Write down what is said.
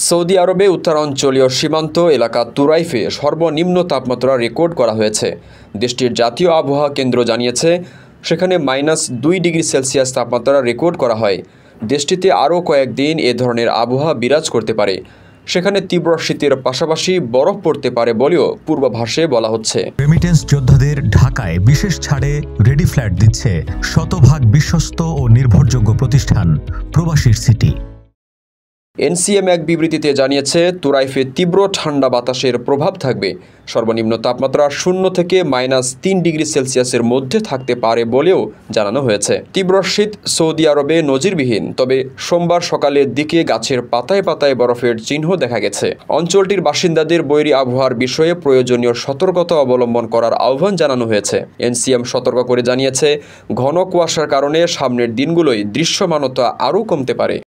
Saudi আরবে উত্তরাঞ্চলীয় সীমান্ত এলাকা তুরাইফে সর্বনিম্ন তাপমাত্রা রেকর্ড করা হয়েছে। দেশটির জাতীয় আবহাওয়া কেন্দ্র জানিয়েছে, সেখানে -2 ডিগ্রি সেলসিয়াস তাপমাত্রা রেকর্ড করা হয়। দেশটিতে আরও কয়েকদিন এ ধরনের আবহাওয়া বিরাজ করতে পারে। সেখানে তীব্র শীতের পাশাপাশি বরফ পড়তে পারে বলেও পূর্বাভাসে বলা হচ্ছে। রেমিটেন্স যোদ্ধাদের ঢাকায় বিশেষ ছাড়ে রেডি ফ্ল্যাট দিচ্ছে শতভাগ বিশ্বস্ত ও নির্ভরযোগ্য প্রতিষ্ঠান প্রবাসীর সিটি। এনসিএম এক বিবৃতিতে জানিয়েছে, তুরাইফে তীব্র ঠান্ডা বাতাসের প্রভাব থাকবে। সর্বনিম্ন তাপমাত্রা 0 থেকে -3 ডিগ্রি সেলসিয়াসের মধ্যে থাকতে পারে বলেও জানানো হয়েছে। তীব্র শীত সৌদি আরবে নজিরবিহীন, তবে সোমবার সকালের দিকে গাছের পাতায় পাতায় বরফের চিহ্ন দেখা গেছে। অঞ্চলটির বাসিন্দাদের বৈরী আবহাওয়ার বিষয়ে প্রয়োজনীয় সতর্কতা অবলম্বন করার আহ্বান জানানো হয়েছে। এনসিএম সতর্ক করে জানিয়েছে, ঘন কুয়াশার কারণে সামনের দিনগুলোয় দৃশ্যমানতা আরও কমতে পারে।